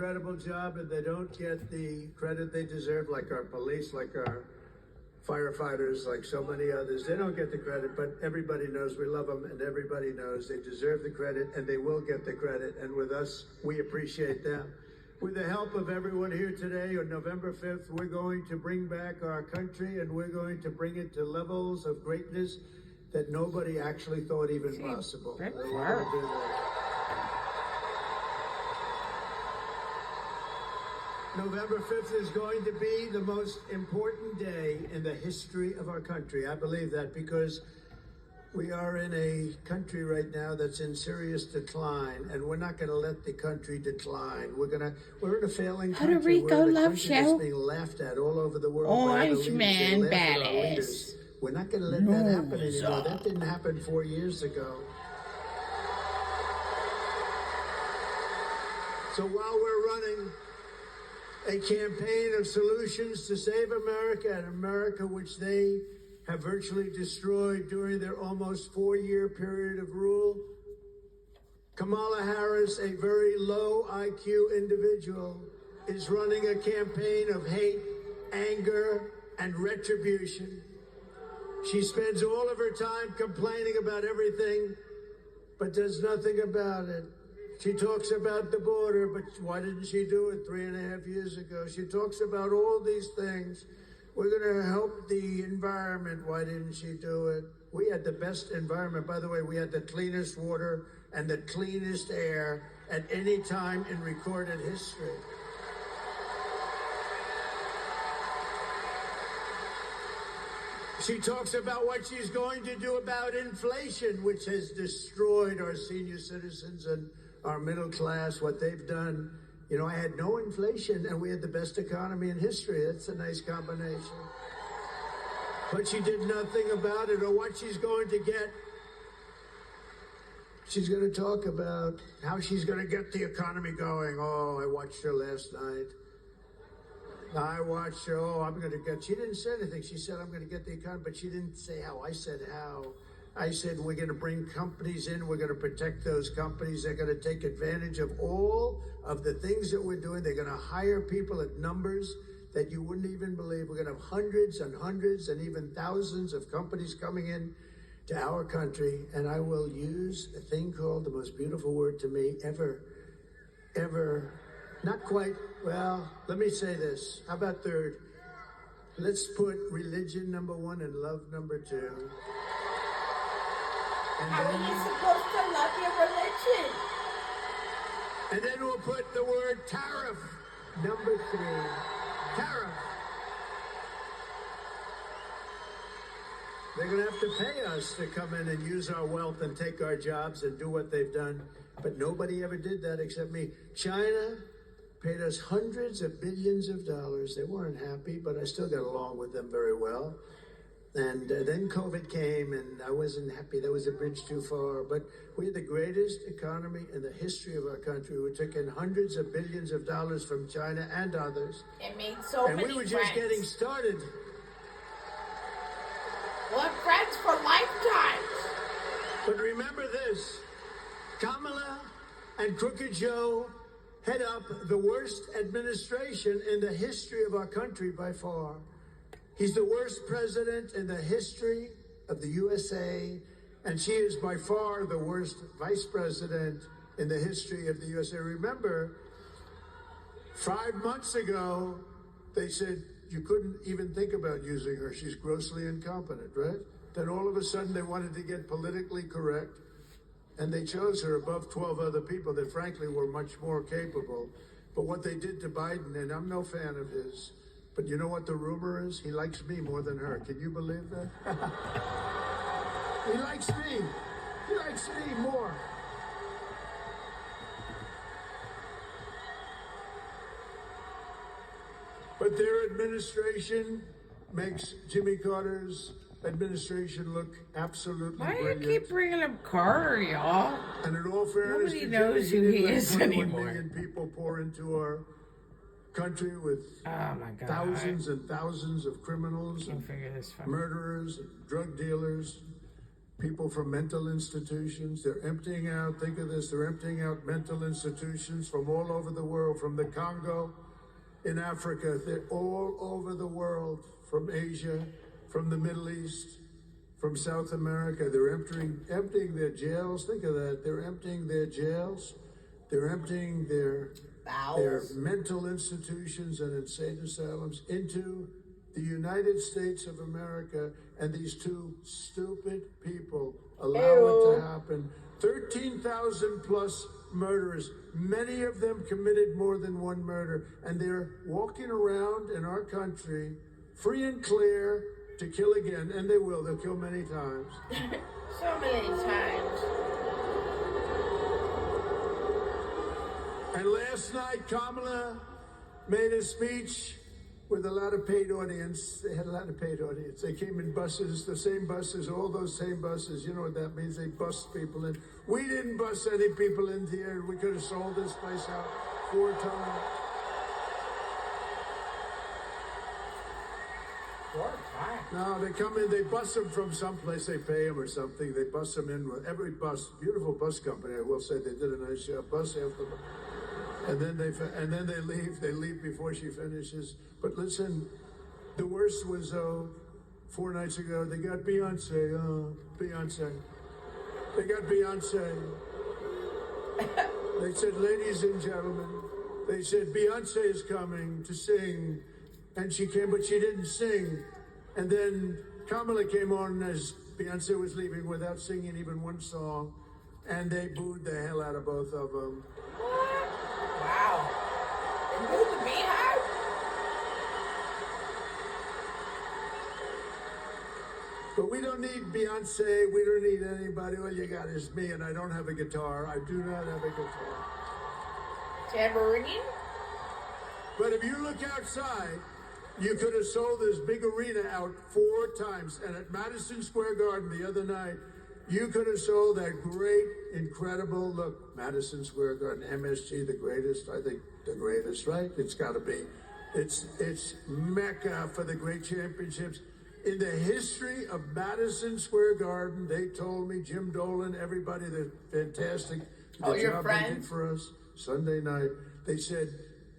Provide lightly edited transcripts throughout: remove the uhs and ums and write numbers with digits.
Incredible job, and they don't get the credit they deserve, like our police, like our firefighters, like so many others. They don't get the credit, but everybody knows we love them, and everybody knows they deserve the credit, and they will get the credit. And with us, we appreciate them. With the help of everyone here today, on November 5th, we're going to bring back our country, and we're going to bring it to levels of greatness that nobody actually thought even possible. We're going to do that. November 5th is going to be the most important day in the history of our country. I believe that because we are in a country right now that's in serious decline, and we're not going to let the country decline. We're in a failing country. Puerto Rico love show. That's being laughed at all over the world. Orange man badass. We're not going to let that happen anymore. That didn't happen 4 years ago. So while we're running a campaign of solutions to save America, and America which they have virtually destroyed during their almost 4-year period of rule, Kamala Harris, a very low IQ individual, is running a campaign of hate, anger, and retribution. She spends all of her time complaining about everything, but does nothing about it. She talks about the border, but why didn't she do it 3.5 years ago? She talks about all these things. We're going to help the environment. Why didn't she do it? We had the best environment. By the way, we had the cleanest water and the cleanest air at any time in recorded history. She talks about what she's going to do about inflation, which has destroyed our senior citizens and our middle class, what they've done. You know, I had no inflation, and we had the best economy in history. That's a nice combination. But she did nothing about it, or what she's going to get. She's going to talk about how she's going to get the economy going. Oh, I watched her last night. I watched her. Oh, I'm going to get. She didn't say anything. She said, I'm going to get the economy, but she didn't say how. I said how. I said, we're going to bring companies in. We're going to protect those companies. They're going to take advantage of all of the things that we're doing. They're going to hire people at numbers that you wouldn't even believe. We're going to have hundreds and hundreds and even thousands of companies coming in to our country. And I will use a thing called, the most beautiful word to me ever, not quite, well, let me say this. How about third? Let's put religion number 1 and love number 2. How are you supposed to love your religion? And then we'll put the word tariff, number 3. Tariff. They're going to have to pay us to come in and use our wealth and take our jobs and do what they've done. But nobody ever did that except me. China paid us hundreds of billions of dollars. They weren't happy, but I still got along with them very well. And then COVID came, and I wasn't happy. That was a bridge too far. But we had the greatest economy in the history of our country. We took in hundreds of billions of dollars from China and others. It made so many friends. And we were just getting started. What friends for lifetimes. But remember this, Kamala and Crooked Joe head up the worst administration in the history of our country by far. He's the worst president in the history of the USA, and she is by far the worst vice president in the history of the USA. Remember, 5 months ago, they said you couldn't even think about using her. She's grossly incompetent, right? Then all of a sudden they wanted to get politically correct, and they chose her above 12 other people that frankly were much more capable. But what they did to Biden, and I'm no fan of his, but you know what the rumor is? He likes me more than her. Can you believe that? He likes me. He likes me more. But their administration makes Jimmy Carter's administration look absolutely brilliant. Why do you keep bringing up Carter, y'all? And in all fairness, nobody knows who he is anymore. 21 million people pour into our country with thousands and thousands of criminals, and murderers, and drug dealers, people from mental institutions. They're emptying out, think of this, they're emptying out mental institutions from all over the world, from the Congo in Africa. They're all over the world, from Asia, from the Middle East, from South America. They're emptying their jails. Think of that. They're emptying their jails. They're emptying their mental institutions and insane asylums into the United States of America, and these two stupid people allow it to happen. 13,000 plus murderers, many of them committed more than one murder, and they're walking around in our country free and clear to kill again, and they will. They'll kill many times. So many times. And last night, Kamala made a speech with a lot of paid audience. They had a lot of paid audience. They came in buses, the same buses, all those same buses. You know what that means? They bust people in. We didn't bust any people in here. We could have sold this place out 4 times. 4 times? No, they come in, they bus them from someplace, they pay them or something. They bus them in with every bus, beautiful bus company, I will say, they did a nice job, bus after bus. And then they leave before she finishes. But listen, the worst was 4 nights ago, they got Beyonce, Beyonce. They got Beyonce. They said, ladies and gentlemen, they said, Beyonce is coming to sing. And she came, but she didn't sing. And then Kamala came on as Beyonce was leaving without singing even one song. And they booed the hell out of both of them. Wow. And who the Beehive? But we don't need Beyonce. We don't need anybody. All you got is me, and I don't have a guitar. I do not have a guitar. Tambourine? But if you look outside, you could have sold this big arena out 4 times. And at Madison Square Garden the other night, you could have sold that great, incredible, look, Madison Square Garden, MSG, the greatest, I think the greatest, right? It's got to be. It's Mecca for the great championships. In the history of Madison Square Garden, they told me, Jim Dolan, everybody, they're fantastic. The job they did for us Sunday night, they said,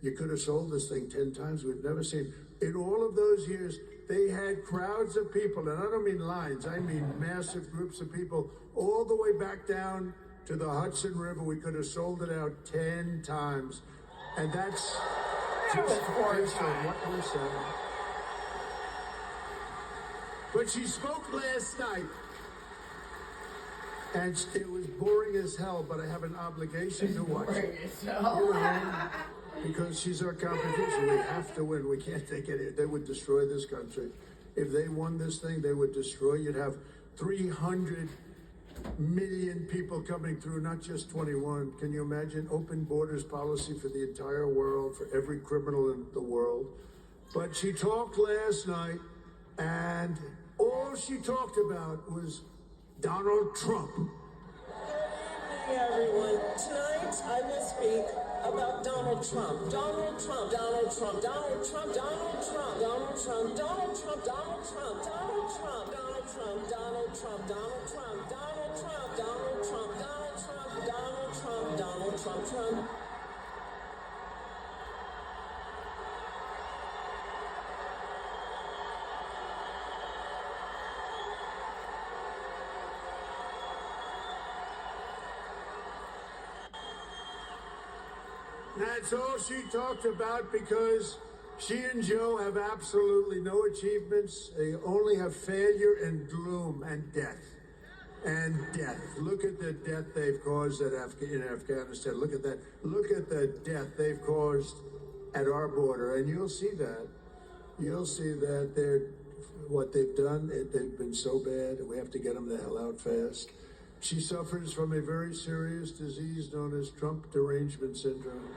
you could have sold this thing 10 times. We've never seen. In all of those years, they had crowds of people, and I don't mean lines, I mean massive groups of people, all the way back down to the Hudson River. We could have sold it out 10 times. And that's just based on what we're saying. But she spoke last night, and it was boring as hell, but I have an obligation to watch it. You know, because she's our competition. We have to win. We can't take it. They would destroy this country. If they won this thing, they would destroy. You'd have 300 million people coming through, not just 21. Can you imagine? Open borders policy for the entire world, for every criminal in the world. But she talked last night, and all she talked about was Donald Trump. Good evening, everyone. Tonight, I will speak about Donald Trump. Donald Trump, Donald Trump, Donald Trump, Donald Trump, Donald Trump, Donald Trump, Donald Trump, Donald Trump, Donald Trump, Donald Trump, Donald Trump, Donald Trump, Donald Trump, Donald Trump, Donald Trump, Donald Trump, Trump. That's all she talked about, because she and Joe have absolutely no achievements. They only have failure and gloom and death. And death. Look at the death they've caused in Afghanistan. Look at that. Look at the death they've caused at our border. And you'll see that. You'll see that what they've done, they've been so bad, and we have to get them the hell out fast. She suffers from a very serious disease known as Trump derangement syndrome.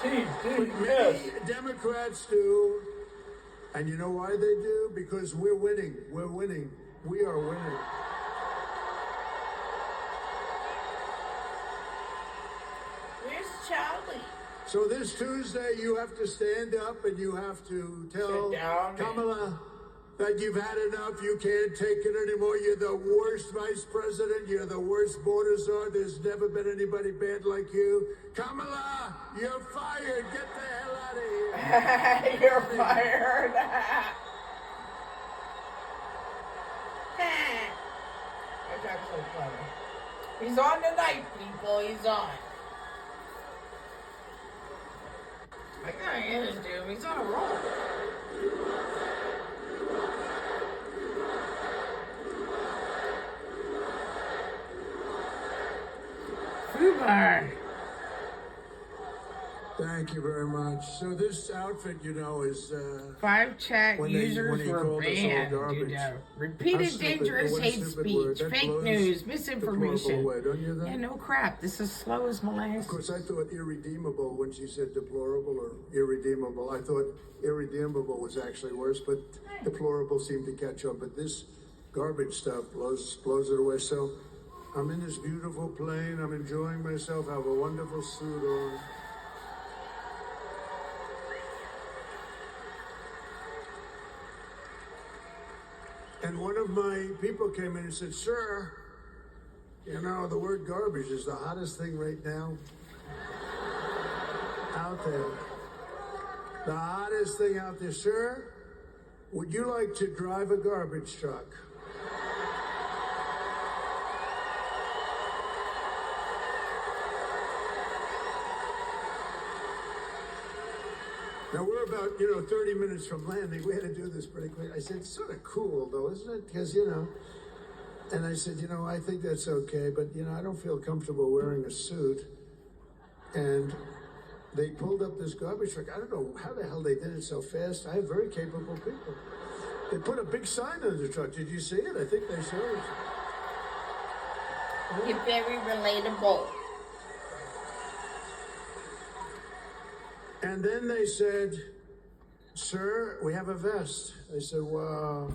Many Democrats do. And you know why they do? Because we're winning. We're winning. We are winning. Where's Charlie? So this Tuesday, you have to stand up and you have to tell Kamala that you've had enough, you can't take it anymore. You're the worst vice president. You're the worst border czar. There's never been anybody bad like you. Kamala, you're fired. Get the hell out of here. You're fired. That's actually funny. He's on tonight, people. He's on. I gotta get his dude. He's on a roll. Fubar. Thank you very much. So this outfit, you know, is 5 chat when users he were called us all banned garbage. due to How repeated stupid, dangerous what a hate stupid speech, word. That fake blows news, the misinformation. deplorable away, don't you think? Yeah, no crap. This is slow as molasses. Of course, I thought irredeemable when she said deplorable or irredeemable. I thought irredeemable was actually worse, but deplorable seemed to catch on. But this garbage stuff blows it away. So I'm in this beautiful plane. I'm enjoying myself. I have a wonderful suit on. And one of my people came in and said, "Sir, you know, the word garbage is the hottest thing right now out there. The hottest thing out there. Sir, would you like to drive a garbage truck?" Now we're about, 30 minutes from landing. We had to do this pretty quick. I said, "It's sort of cool though, isn't it? Because, and I said, I think that's okay, but, I don't feel comfortable wearing a suit." And they pulled up this garbage truck. I don't know how the hell they did it so fast. I have very capable people. They put a big sign on the truck. Did you see it? I think they showed it. You're very relatable. And then they said, "Sir, we have a vest." I said, "Well,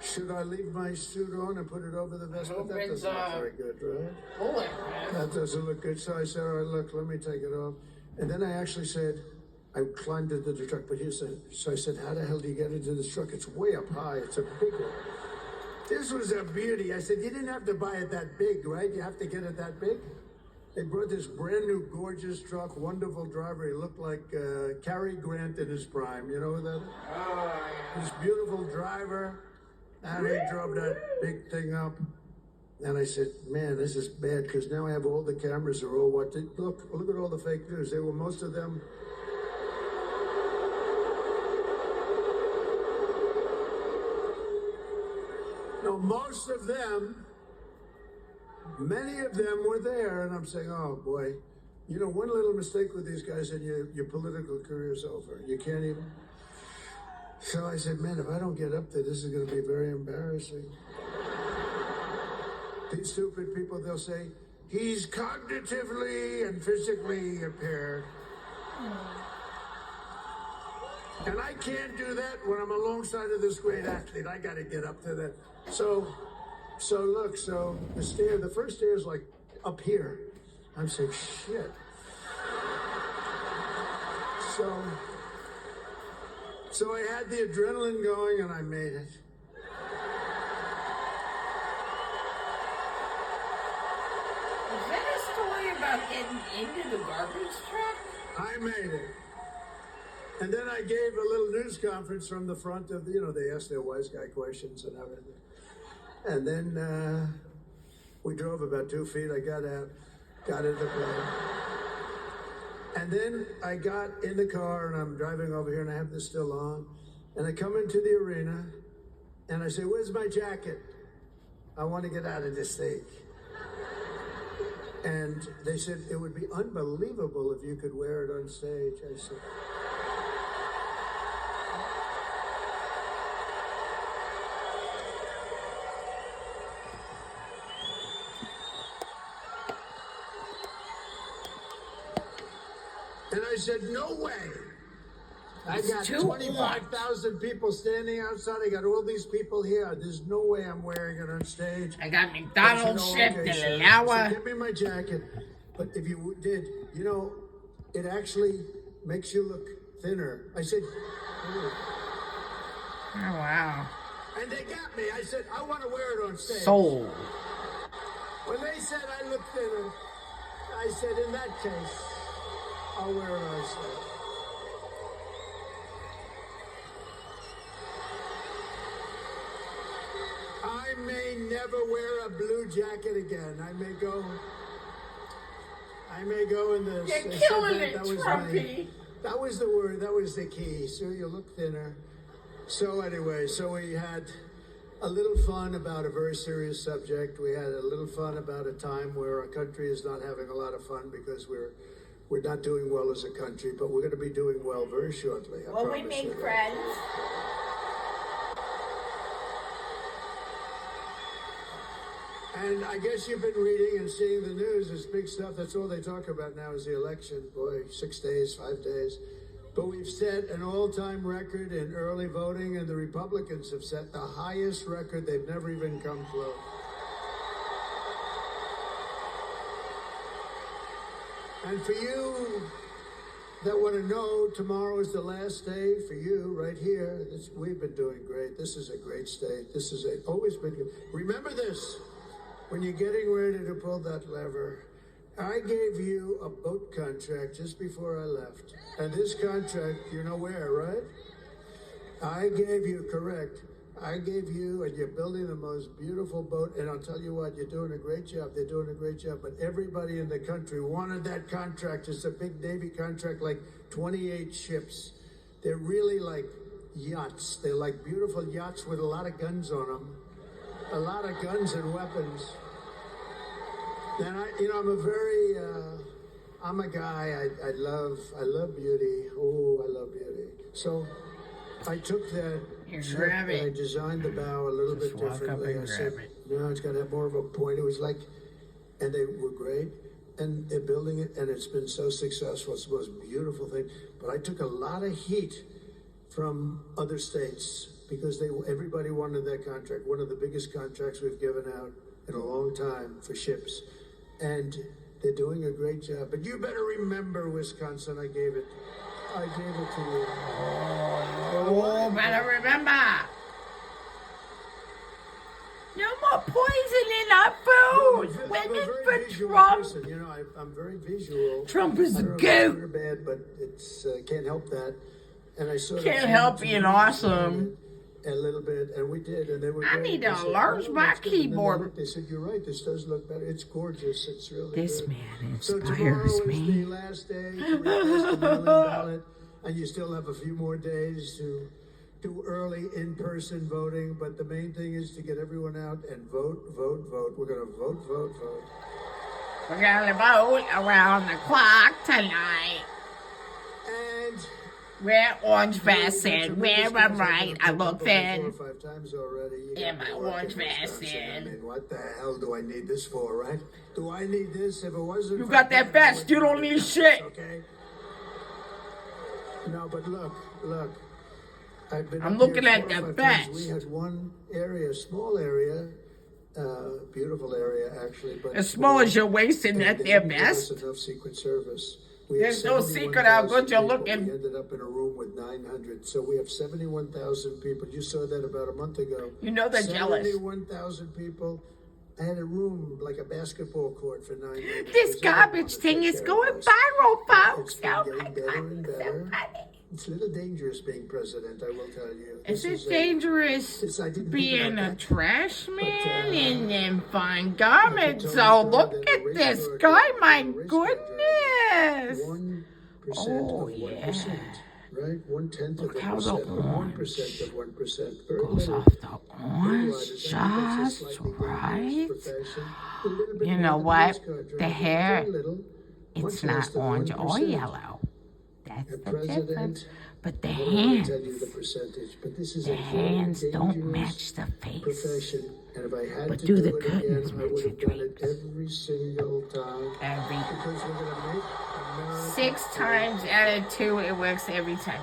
should I leave my suit on and put it over the vest?" But that doesn't look very good, right? Bullet, man. That doesn't look good. So I said, "All right, look, let me take it off." And then I actually said, I climbed into the truck, but so I said, "How the hell do you get into this truck? It's way up high. It's a big one." This was a beauty. I said, "You didn't have to buy it that big, right? You have to get it that big?" They brought this brand new, gorgeous truck, wonderful driver. He looked like Cary Grant in his prime. You know who that is? Oh, yeah. This beautiful driver, and he drove that big thing up. And I said, "Man, this is bad because now I have all the cameras are all watching. Look at all the fake news. They were most of them." No, most of them. Many of them were there, and I'm saying, "Oh boy, one little mistake with these guys, and your political career's over. You can't even." So I said, "Man, if I don't get up there, this is going to be very embarrassing." These stupid people, they'll say, "He's cognitively and physically impaired." And I can't do that when I'm alongside of this great athlete. I got to get up to that. So the first stair is like up here. I'm saying, shit. So I had the adrenaline going and I made it. Is that a story about getting into the garbage truck? I made it. And then I gave a little news conference from the front of they asked their wise guy questions and everything. And then we drove about 2 feet. I got out, got into the plane. And then I got in the car and I'm driving over here and I have this still on. And I come into the arena and I say, "Where's my jacket? I want to get out of this thing." And they said, "It would be unbelievable if you could wear it on stage." I said, I said, "No way." I got 25,000 people standing outside. I got all these people here. There's no way I'm wearing it on stage. I got McDonald's shipped in an I hour. said, "Give me my jacket." But if you did, it actually makes you look thinner. I said, Oh, wow. And they got me. I said, I want to wear it on stage. Soul. When they said I looked thinner, I said, in that case, I'll wear it on stage. I may never wear a blue jacket again. I may go in this. You're They killing said it, that was Trumpy. that was the word. That was the key. So you look thinner. So anyway, so we had a little fun about a very serious subject. We had a little fun about a time where our country is not having a lot of fun because we're not doing well as a country, but we're going to be doing well very shortly. I Well, we promise make you that. friends. And I guess you've been reading and seeing the news. It's big stuff. That's all they talk about now is the election. Boy, 6 days, 5 days. But we've set an all-time record in early voting, and the Republicans have set the highest record. They've never even come close. And for you that want to know, tomorrow is the last day for you right here. We've been doing great. This is a great state. This is always been good. Remember this. When you're getting ready to pull that lever, I gave you a boat contract just before I left. And this contract, you know where, right? I gave you, correct. I gave you, and you're building the most beautiful boat. And I'll tell you what, you're doing a great job. They're doing a great job. But everybody in the country wanted that contract. It's a big Navy contract, like 28 ships. They're really like yachts. They're like beautiful yachts with a lot of guns on them. A lot of guns and weapons. And I'm a guy, I love beauty. Oh, I love beauty. So I took that ship and I designed the bow a little bit differently. I said, no, it's got to have more of a point. It was like, and they were great. And they're building it, and it's been so successful. It's the most beautiful thing. But I took a lot of heat from other states because everybody wanted that contract. One of the biggest contracts we've given out in a long time for ships. And they're doing a great job. But you better remember, Wisconsin, I gave it to you. Oh, better remember. No more poison in our food. Women for Trump. Person. You know, I'm very visual. Trump is I a don't know if it's goat. good or bad, but it's can't help that. And I sort Can't of help being awesome. A little bit, and we did, and they were. I great. need They to said, enlarge "Oh, my that's good." And then keyboard. They said, "You're right. This does look better. It's gorgeous. It's really This good." man So tomorrow inspires is the me. last day to recast the mail-in ballot, and you still have a few more days to do early in-person voting. But the main thing is to get everyone out and vote, vote, vote. We're going to vote, vote, vote. We're gonna vote around the clock tonight. And Wear orange vest We've and got wear tremendous them things. right. I've I been look to thin. 4 or 5 times already. You Yeah, got my to work orange in vest Wisconsin. I in. mean, what the hell do I need this for, right? Do I need this? If it wasn't, You for got that vest, I you don't wouldn't need this, shit. Okay. No, but look. I've been I'm up looking here at 4 or that 5 times. vest. We had one area, small area, beautiful area actually, but As small as your waist in and that they there didn't give us vest. enough Secret Service. We had There's no secret how good 71,000 you're people. looking. We ended up in a room with 900. So we have 71,000 people. You saw that about a month ago. You know they're jealous. 71,000 people. I had a room like a basketball court for 900. This because garbage everyone thing wanted to is take going care of us. viral, folks. It's been Oh getting my better God, and it's so better. funny. It's a little dangerous being president, I will tell you. Is This it a- dangerous I didn't think being about a that. trash man But, in them fine I garments? could tell Oh, you look that at the this race guy, car my driver, race car driver, goodness. 1% Oh, of yeah. 1%, right? 1/10 of Look how the 1%, or 1% of 1%. Very Goes little. off the Blue orange riders, I think that's a just slightly dangerous right. profession. A little bit You more know than what? race car The driver, hair, very little, It's much not less than orange or 1%. yellow. That's The the difference. president, But the I don't want hands, to tell you the percentage, but this is the a very hands don't dangerous match the face. profession. And if I had But to do do the it again, curtains I match would your have done it drapes? every single time. Every Because we're going to make America 6 times out of 2, it works every time.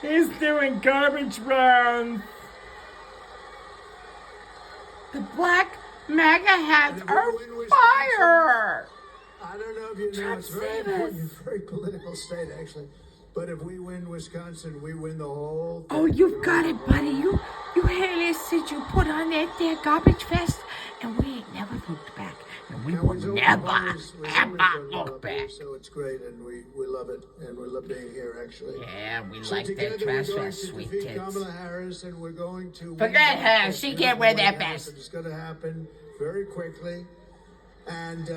He's doing garbage runs. The black MAGA hats And if we are win Wisconsin, fire. I don't know if you know, Trump it's very save important, us. very political state, actually. But if we win Wisconsin, we win the whole thing. Oh, you've got it, buddy. You hairless since you put on that there garbage vest, and we ain't never looked back. And we Now, will we've never, always ever done well look up here, back. so it's great, and we love it, and we love being here, actually. Yeah, we So like together that we're trash going vest, to sweet defeat tits. Kamala Harris, and we're going to Forget win her. back She the can't wear that White House, vest. and it's going to happen very quickly. And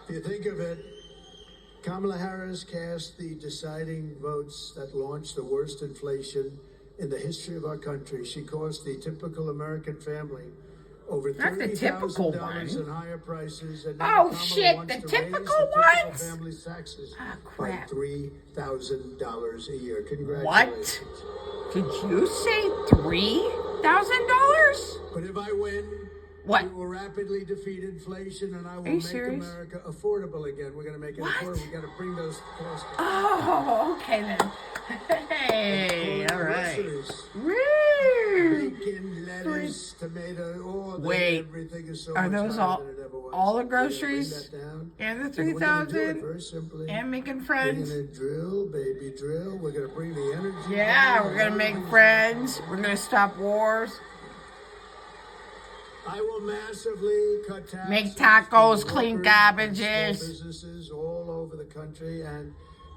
if you think of it, Kamala Harris cast the deciding votes that launched the worst inflation in the history of our country. She cost the typical American family over Not the typical $30,000 one. in higher prices. And Oh, now Kamala shit, wants the to typical raise the ones? family's taxes Ah, by crap. $3,000 a year. What? Congratulations. Did you say $3,000? But if I win, What? we will rapidly defeat inflation, and I will you make serious? America affordable again. We're going to make it What? affordable. We got to bring those costs down. Oh, okay then. Hey, all right. Groceries. Woo! Bacon, lettuce, tomato, all that. Wait, Everything is so are much those higher all- than it ever was. all the We're gonna bring groceries? that down. And the And we're gonna do it 3,000? very simply. And making We're friends? gonna drill, baby, drill. We're gonna bring the energy. Yeah, down. we're gonna make friends. We're gonna stop wars. I will massively cut taxes. Make tacos, for clean workers and garbages. small businesses all over the country, and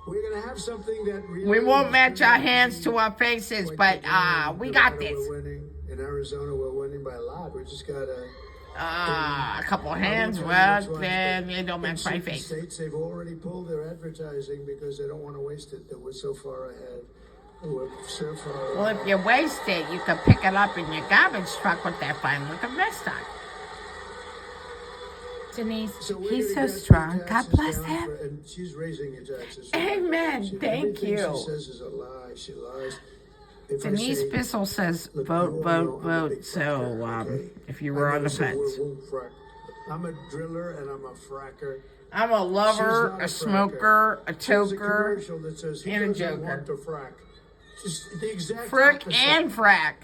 we're gonna have something that really. We won't match our hands to quite our faces, but we got Nevada, this. We're winning. In Arizona, we're winning by a lot. We just gotta. A couple hands, I won't tell you well, which ones, then but you don't in match my certain face. States, they've already pulled their advertising because they don't want to waste it. That we're so far ahead. We're so far. Well, if you waste it, you can pick it up in your garbage truck with that fine looking vest on. Denise, So we're he's so gonna get strong. your God taxes bless down him. and she's raising your taxes. Amen. Thank Everything you. She says is a lie. She lies. If I Denise say, Bissell says look, vote, you all vote, know I'm a vote. big So, fracker, okay? if you I were on never the said fence. we won't frack. I'm a driller and I'm a fracker. I'm a lover, She's not a fracker. smoker, a There's a toker, commercial that says he and a doesn't joker. want to frack. Just the exact frick opposite. and frack.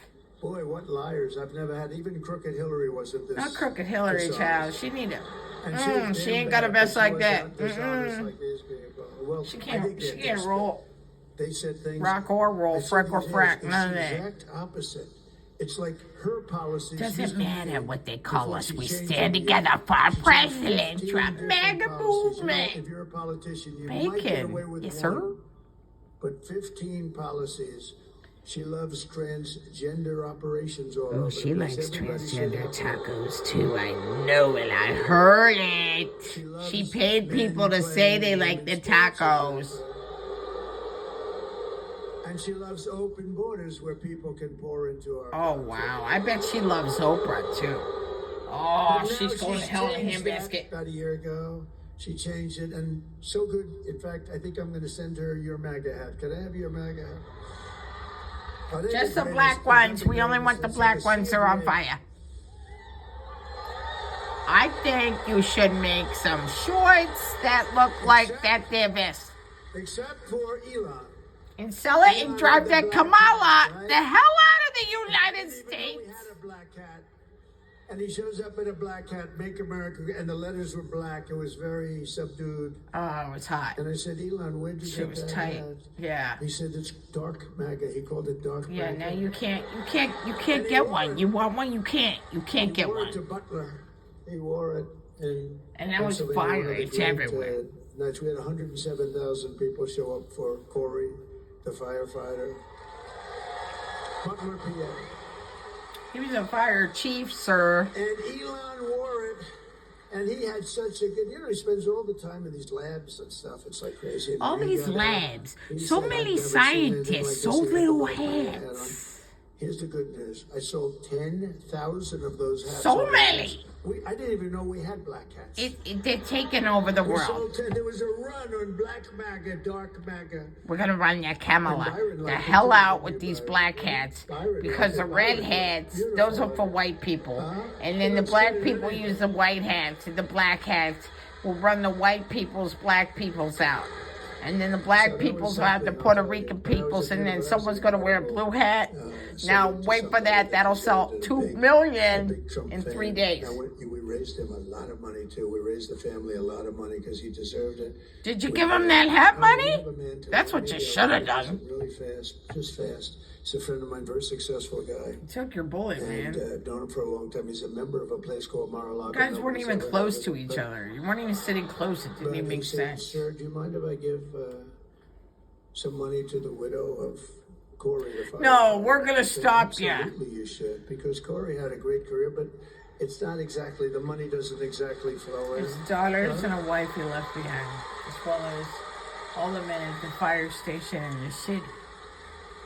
Boy, what liars! I've never had. Even Crooked Hillary wasn't this. Not crooked Hillary, dishonest. child. She need it. And She damn ain't got a bad vest she like was that. dishonest like these people. Well, She I think can't. they're She can't desperate. roll. They said things. Rock or roll, I said frick or these frack, days, none of it's that. the exact opposite. It's like her policies. Doesn't used to be matter what they call before us. she We changed stand it. together for our She changed president, 15 Trump different MAGA policies. You know, movement. if you're a politician, you might get away Bacon. with Yes, one, sir. but 15 policies. She loves transgender operations all Oh, over. she the place. likes Everybody should transgender have one. tacos too. I know it. I heard it. She paid people to say they like the tacos. And she loves open borders where people can pour into our. Oh, wow. I bet she loves Oprah too. Oh, But now she's going to hell in a changed that handbasket. About a year ago, she changed it, and so good. In fact, I think I'm going to send her your MAGA hat. Can I have your MAGA hat? Oh, they're Just the greatest. black There's ones. nothing We only else. want the It's black like a ones that are on sea of fire. I think you should make some shorts that look like that there vest. red, except for Elon. And sell it and drive that Kamala the hell out of the United Even though we States. had a black hat, and he shows up in a black hat, "Make America," and the letters were black. It was very subdued. Oh, it was hot. And I said, "Elon, where'd you She get was that tight. hat?" Yeah. He said, "It's dark MAGA." He called it dark Yeah, MAGA. now you can't he get wore one. it. You want one, you can't He get wore it to one. Butler. He wore it, And that was Pennsylvania, fire. one of the It's great, everywhere. nights. We had 107,000 people show up for Corey, the firefighter. Butler, PA. He was a fire chief, sir. And Elon wore it, and he had such a good. He spends all the time in these labs and stuff. It's like crazy. And All he these got out. labs. He So said, many "I've never seen anything like scientists, this." so He had the little white hat on. hats. Here's the good news. I sold 10,000 of those hats. So already. many. I didn't even know we had black hats. They're taking over the We world. sold 10. There was a run on black MAGA, dark MAGA. We're gonna run your Kamala Byron the liked it hell too, out didn't with you, these Byron? black hats Byron because liked the it. red Byron, hats, beautiful. those are for white people, and then the black people use the white hats, and the black hats will run the white people's black peoples out. And then the black So that peoples was will have the something, Puerto I'll tell you. Rican That was peoples, a and then good someone's lesson. gonna wear a blue hat. So Now it's wait for something that. That'll sell the 2 big million Trump in fan. 3 days. Now, we raised him a lot of money too. We raised the family a lot of money because he deserved it. Did you give him that hat money? That's what you Maybe should have I'll done. Really fast, just fast. He's a friend of mine, very successful guy. You took your bullet, And man. known him for a long time. He's a member of a place called Mar-a-Lago. You guys weren't even Nobody's ever close heard to of it, each but- other. You weren't even sitting close. It didn't but even he make said, sense. Sir, do you mind if I give some money to the widow of Corey? No, we're gonna I said, stop ya. Absolutely, you should, because Corey had a great career, but it's not exactly, the money doesn't exactly flow in. His daughters and a wife he left behind, as well as all the men at the fire station in the city.